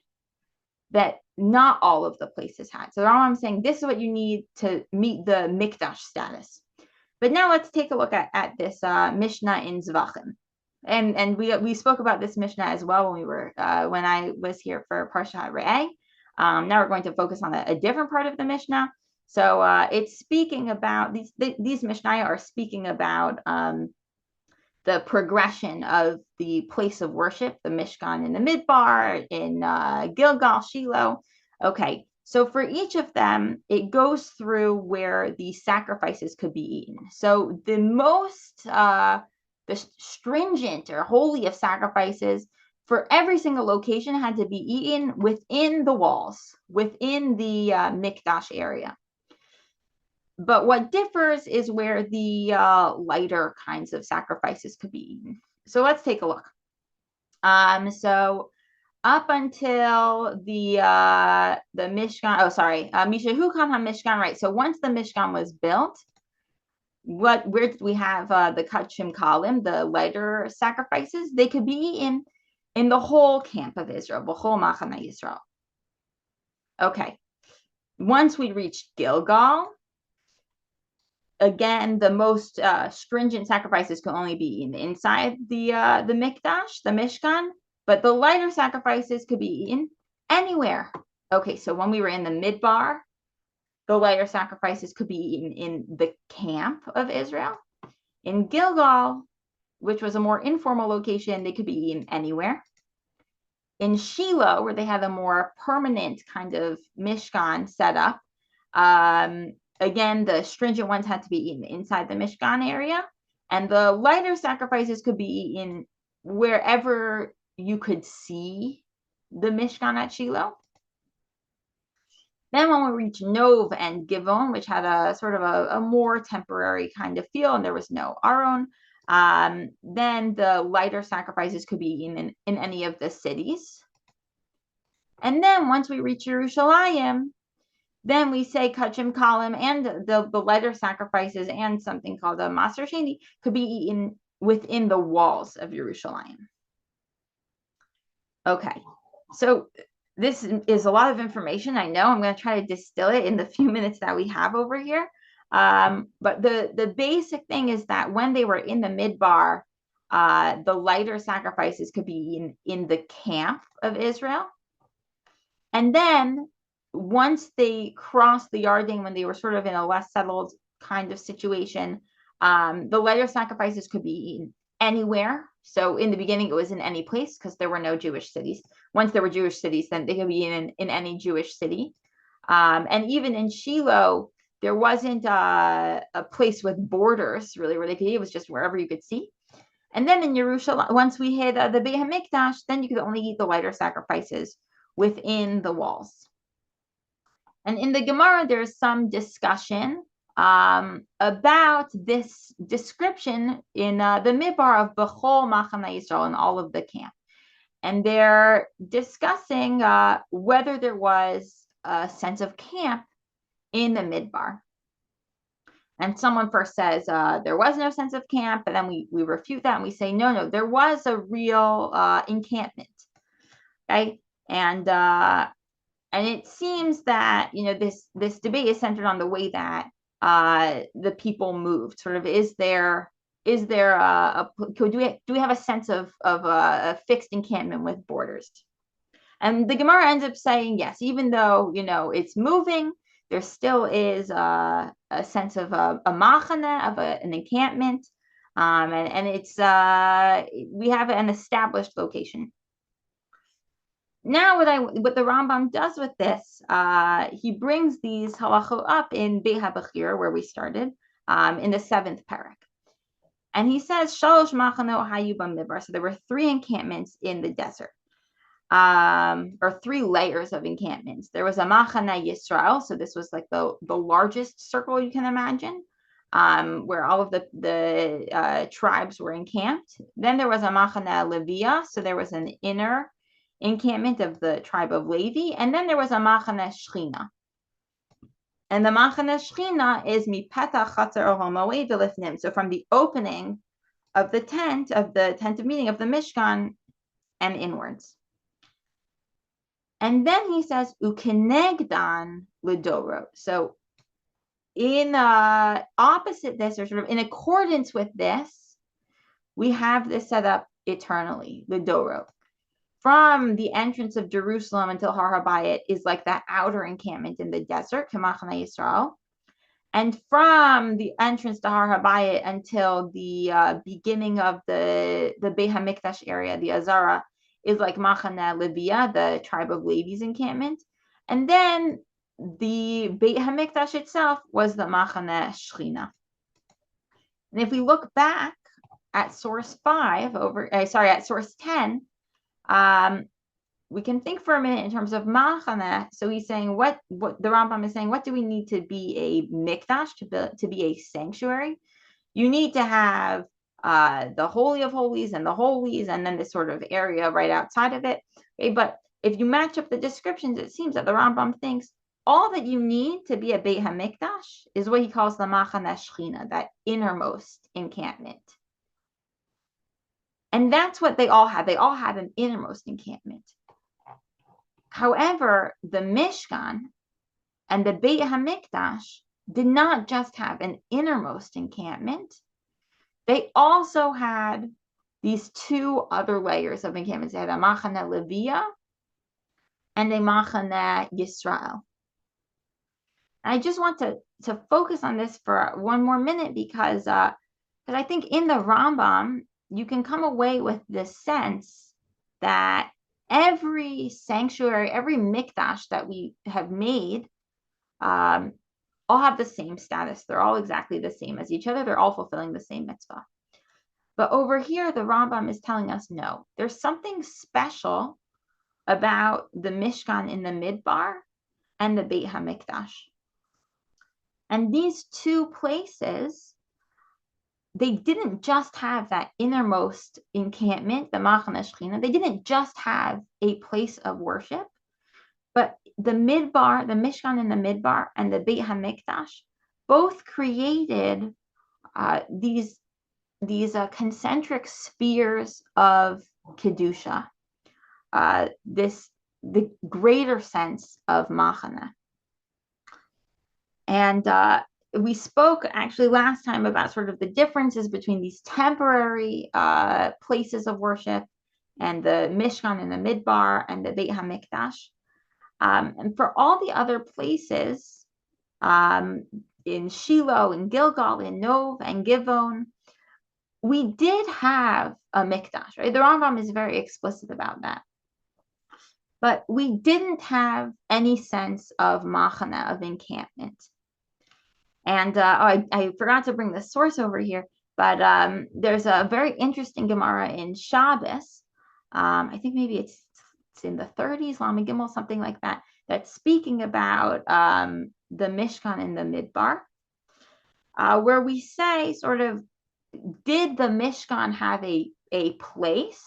that not all of the places had. So I'm saying this is what you need to meet the Mikdash status. But now let's take a look at this Mishnah in Zvachim. And we spoke about this Mishnah as well when I was here for Parshat Re'eh. Now we're going to focus on a different part of the Mishnah. So it's speaking about these Mishnah are speaking about the progression of the place of worship, the Mishkan in the Midbar, in Gilgal, Shiloh. Okay, so for each of them, it goes through where the sacrifices could be eaten. So the most, the stringent or holy of sacrifices for every single location had to be eaten within the walls, within the Mikdash area. But what differs is where the lighter kinds of sacrifices could be eaten. So let's take a look. So up until the Mishkan, Mishahu Kam HaMishkan, right? So once the Mishkan was built, where did we have the Kachim Kalim, the lighter sacrifices? They could be eaten in the whole camp of Israel, B'chol Machane Yisrael. Okay. Once we reached Gilgal, again, the most stringent sacrifices can only be eaten inside the Mikdash, the Mishkan, but the lighter sacrifices could be eaten anywhere. Okay, so when we were in the Midbar, the lighter sacrifices could be eaten in the camp of Israel. In Gilgal, which was a more informal location, they could be eaten anywhere. In Shiloh, where they had a more permanent kind of Mishkan set up, again, the stringent ones had to be eaten inside the Mishkan area, and the lighter sacrifices could be eaten wherever you could see the Mishkan at Shiloh. Then when we reached Nov and Givon, which had a sort of a more temporary kind of feel, and there was no Aron, then the lighter sacrifices could be eaten in any of the cities. And then once we reach Yerushalayim, then we say Kachim Kalim and the lighter sacrifices and something called a Maser Sheni could be eaten within the walls of Yerushalayim. Okay, so this is a lot of information. I know I'm going to try to distill it in the few minutes that we have over here. But the basic thing is that when they were in the Midbar, the lighter sacrifices could be in the camp of Israel. And then once they crossed the Yarden, when they were sort of in a less settled kind of situation, the lighter sacrifices could be eaten anywhere. So in the beginning, it was in any place because there were no Jewish cities. Once there were Jewish cities, then they could be in any Jewish city. And even in Shiloh, there wasn't a place with borders really where they could eat. It was just wherever you could see. And then in Jerusalem, once we hit the Beit HaMikdash, then you could only eat the lighter sacrifices within the walls. And in the Gemara, there's some discussion about this description in the Midbar of Bechol Machana Yisrael, in all of the camp. And they're discussing whether there was a sense of camp in the Midbar. And someone first says there was no sense of camp, but then we refute that and we say, no, there was a real encampment. Okay. And it seems that, this debate is centered on the way that the people moved. Sort of, do we have a sense of a fixed encampment with borders? And the Gemara ends up saying yes, even though it's moving, there still is a sense of a machana, of an encampment, and it's we have an established location. Now, what the Rambam does with this, he brings these halachot up in Beit HaBechira, where we started, in the 7th parak. And he says, Shalosh machano hayu b'midbar. So there were 3 encampments in the desert, or 3 layers of encampments. There was a Machana Yisrael. So this was like the largest circle you can imagine, where all of the tribes were encamped. Then there was a Machana Levia. So there was an inner encampment of the tribe of Levi, and then there was a Machane Shechina. And the Machane Shechina is Mipetach Chatzer Ohel Moed V'Lifnim. So from the opening of the tent of meeting of the Mishkan and inwards. And then he says Ukenegdan Lidoro. So in opposite this, or sort of in accordance with this, we have this set up eternally, Lidoro. From the entrance of Jerusalem until Har HaBayit is like that outer encampment in the desert, K'machane Yisrael. And from the entrance to Har HaBayit until the beginning of the Beit HaMikdash area, the Azara, is like Machane Levia, the tribe of Levi's encampment. And then the Beit HaMikdash itself was the Machane Shechina. And if we look back at source 10, we can think for a minute in terms of machane. So he's saying what the Rambam is saying, what do we need to be a mikdash, to be a sanctuary? You need to have the Holy of Holies and the Holies, and then this sort of area right outside of it. Okay? But if you match up the descriptions, it seems that the Rambam thinks all that you need to be a Beit HaMikdash is what he calls the Machane Shechina, that innermost encampment. And that's what they all had. They all had an innermost encampment. However, the Mishkan and the Beit HaMikdash did not just have an innermost encampment. They also had these 2 other layers of encampments. They had a Machane Levia and a Machane Yisrael. I just want to focus on this for one more minute because I think in the Rambam, you can come away with this sense that every sanctuary, every mikdash that we have made, all have the same status. They're all exactly the same as each other. They're all fulfilling the same mitzvah. But over here, the Rambam is telling us, no, there's something special about the Mishkan in the Midbar and the Beit HaMikdash. And these 2 places, they didn't just have that innermost encampment, the Machane Shechina. They didn't just have a place of worship, but the Midbar, the Mishkan in the Midbar, and the Beit HaMikdash both created these concentric spheres of Kedusha, the greater sense of Machane. And we spoke actually last time about sort of the differences between these temporary places of worship and the Mishkan in the Midbar and the Beit HaMikdash. And for all the other places, in Shiloh, in Gilgal, in Nov, and Givon, we did have a Mikdash, right? The Rambam is very explicit about that. But we didn't have any sense of machane, of encampment. And I forgot to bring the source over here, but there's a very interesting Gemara in Shabbos. I think maybe it's it's in the 30s, Lamed Gimel, something like that, that's speaking about the Mishkan in the Midbar, where we say sort of, did the Mishkan have a place?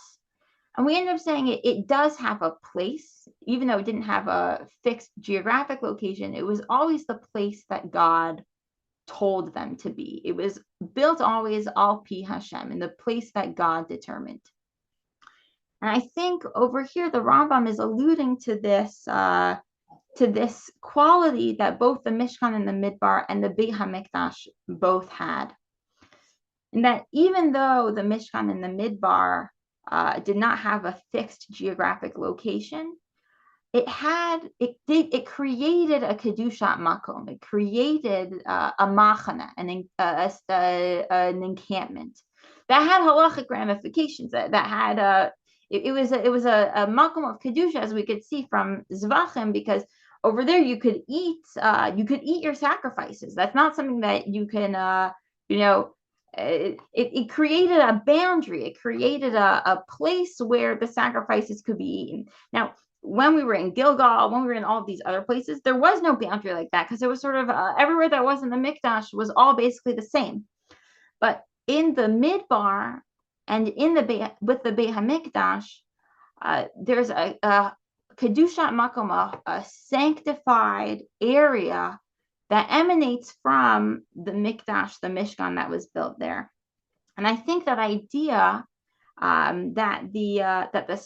And we ended up saying it does have a place, even though it didn't have a fixed geographic location. It was always the place that God told them to be. It was built always al pi Hashem, in the place that God determined. And I think over here the Rambam is alluding to this quality that both the Mishkan and the Midbar and the Beit HaMikdash both had. And that even though the Mishkan and the Midbar did not have a fixed geographic location, it created a kedushat makom. It created a machana, an encampment that had halachic ramifications. That had it was a makom of kedusha, as we could see from Zvachim, because over there you could eat your sacrifices. That's not something that you can It created a boundary. It created a place where the sacrifices could be eaten. Now, when we were in Gilgal, when we were in all of these other places, there was no boundary like that, because it was sort of everywhere that was in the Mikdash was all basically the same. But in the Midbar and with the Beit HaMikdash, there's a Kedushat Makom, a sanctified area that emanates from the Mikdash, the Mishkan that was built there. And I think that idea that the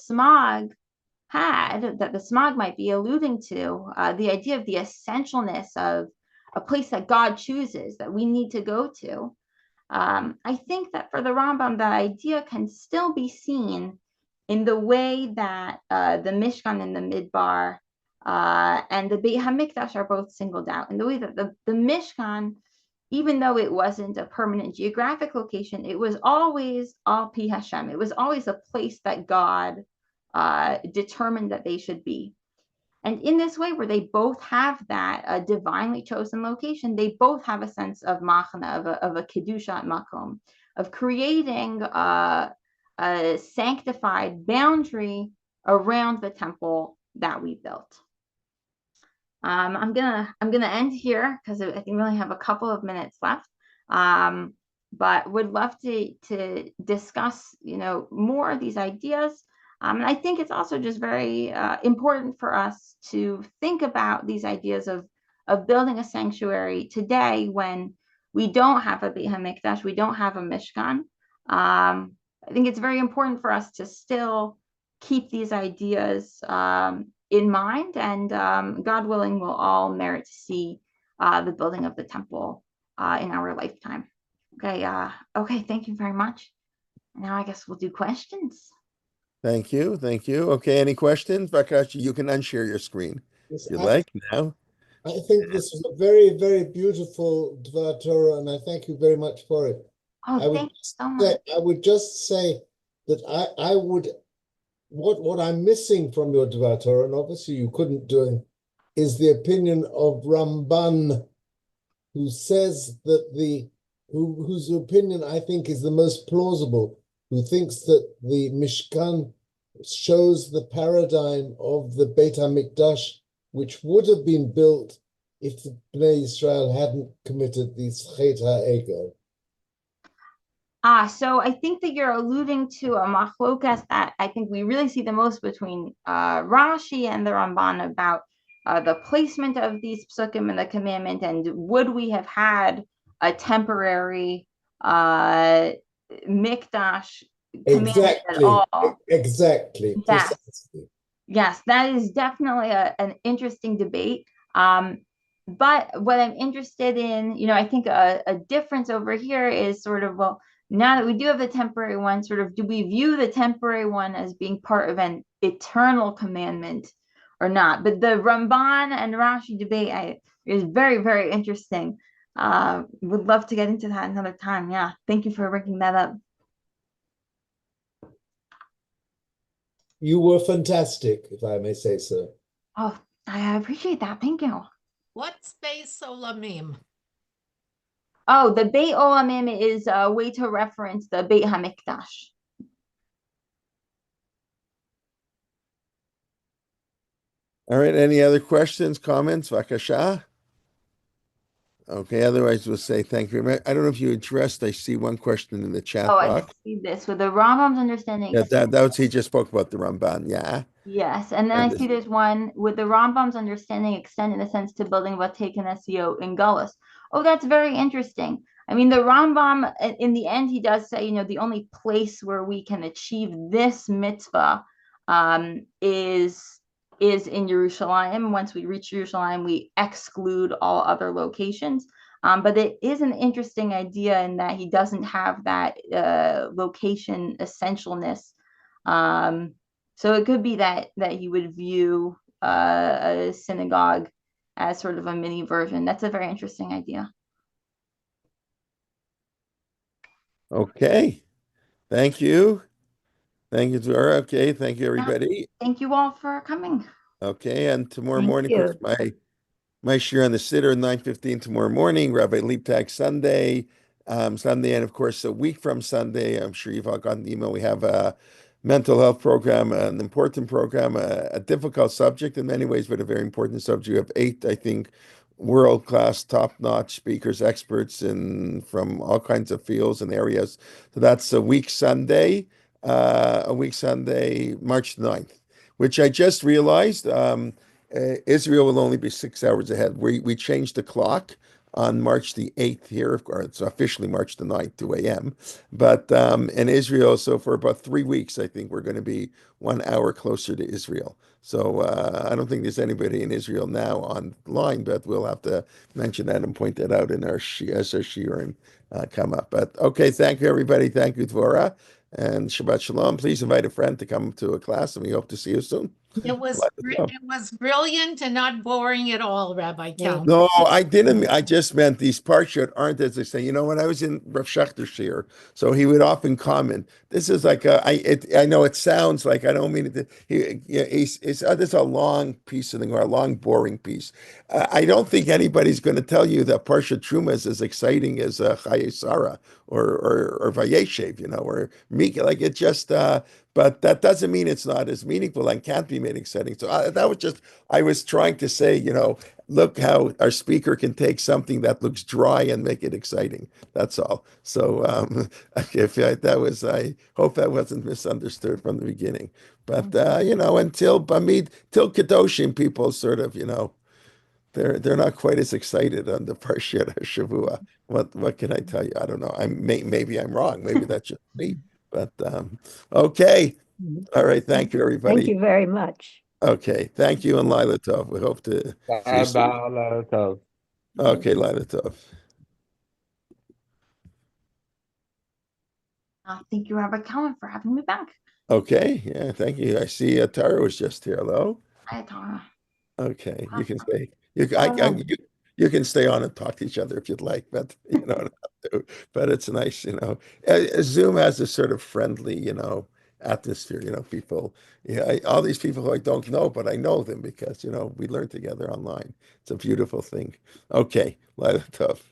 Smog might be alluding to, the idea of the essentialness of a place that God chooses that we need to go to. I think that for the Rambam, the idea can still be seen in the way that the Mishkan and the Midbar and the Beit HaMikdash are both singled out, in the way that the Mishkan, even though it wasn't a permanent geographic location, it was always al pi Hashem. It was always a place that God determined that they should be. And in this way, where they both have that divinely chosen location, they both have a sense of machana, of a kedushat makom, of creating a sanctified boundary around the temple that we built. I'm gonna end here, because I think we only have a couple of minutes left. But would love to discuss more of these ideas. And I think it's also just very important for us to think about these ideas of building a sanctuary today, when we don't have a Beit HaMikdash, we don't have a Mishkan. I think it's very important for us to still keep these ideas in mind, and God willing, we'll all merit to see the building of the temple in our lifetime. Okay, thank you very much. Now I guess we'll do questions. Thank you. Okay, any questions? Vakash, you can unshare your screen if you like now. I think this is a very, very beautiful Dvar Torah, and I thank you very much for it. Oh, thank you so much. I would just say that I would, what I'm missing from your Dvar Torah, and obviously you couldn't do it, is the opinion of Ramban, who says that whose opinion I think is the most plausible, who thinks that the Mishkan shows the paradigm of the Beit HaMikdash, which would have been built if the Bnei Israel hadn't committed the Chet HaEgel. So I think that you're alluding to a machlokas that I think we really see the most between Rashi and the Ramban about the placement of these psukim in the commandment, and would we have had a temporary mikdash commandment at all? Exactly. Yes. Yes, that is definitely an interesting debate. But what I'm interested in, I think a difference over here is sort of, well, now that we do have the temporary one, sort of, do we view the temporary one as being part of an eternal commandment or not? But the Ramban and Rashi debate is very, very interesting. Would love to get into that another time. Yeah, thank you for bringing that up. You were fantastic, if I may say so. Oh, I appreciate that. Thank you. What's Beis Olamim? Oh, the Beit Olamim is a way to reference the Beit HaMikdash. All right. Any other questions, comments? Vakasha? Okay. Otherwise, we'll say thank you. I don't know if you addressed, I see one question in the Oh, chat I box. see this with the Rambam's understanding. Yeah, that was, he just spoke about the Ramban. Yeah. Yes, and then I And see this, there's one with the Rambam's understanding extend in a sense to building Vatikan SEO in Gullus. Oh, that's very interesting. I mean, the Rambam, in the end, he does say, the only place where we can achieve this mitzvah is in Jerusalem. Once we reach Jerusalem, we exclude all other locations. But it is an interesting idea in that he doesn't have that location essentialness. So it could be that he would view a synagogue as sort of a mini version. That's a very interesting idea. okay. Thank you. Thank you, Dora. Okay. Thank you, Yeah. everybody. Thank you all for coming. Okay. And tomorrow Thank morning, of course, you. my share on the Siddur, 9:15 tomorrow morning, Rabbi Leaptag Sunday, Sunday, and of course, a week from Sunday, I'm sure you've all gotten the email. We have a mental health program, an important program, a difficult subject in many ways, but a very important subject. We have 8, I think, world-class, top-notch speakers, experts in from all kinds of fields and areas. So that's a week Sunday, March 9th, which I just realized. Israel will only be 6 hours ahead. We changed the clock on March the 8th here, or it's officially March the 9th, 2 a.m. But in Israel, so for about 3 weeks, I think we're going to be 1 hour closer to Israel. So I don't think there's anybody in Israel now online, but we'll have to mention that and point that out in our as our shiurim come up. But okay, thank you, everybody. Thank you, Dvorah. And Shabbat Shalom. Please invite a friend to come to a class, and we hope to see you soon. It was brilliant and not boring at all, Rabbi Cal. No, I didn't. I just meant these Parshat aren't as they say. When I was in Rav Shechter's shir, so he would often comment, "This is like I know it sounds like I don't mean it. He's this is a long piece of thing or a long boring piece. I don't think anybody's going to tell you that Parshat Terumah is as exciting as Chaye Sarah or Vayeshev, or Mika. Like it just. But that doesn't mean it's not as meaningful and can't be made exciting. So that was just I was trying to say, look how our speaker can take something that looks dry and make it exciting. That's all. So that was, I hope that wasn't misunderstood from the beginning. But until Bamid, till Kedoshim, people sort of, they're not quite as excited on the Parshat Shavua. What can I tell you? I don't know. Maybe I'm wrong. Maybe that's just me. But okay. All right. Thank you, Thank everybody. you very much. Okay. Thank you and Lila Tov. We hope to see you soon. Okay, Lila Tov. Thank you, Rabbi Cohen, for having me back. Okay. Yeah. Thank you. I see Tara was just here. Hello. Hi, Tara. Okay. You can stay. You can stay on and talk to each other if you'd like, but you don't have to. But it's nice, Zoom has this sort of friendly, atmosphere. People. Yeah, all these people who I don't know, but I know them because we learn together online. It's a beautiful thing. Okay, Lila Tov.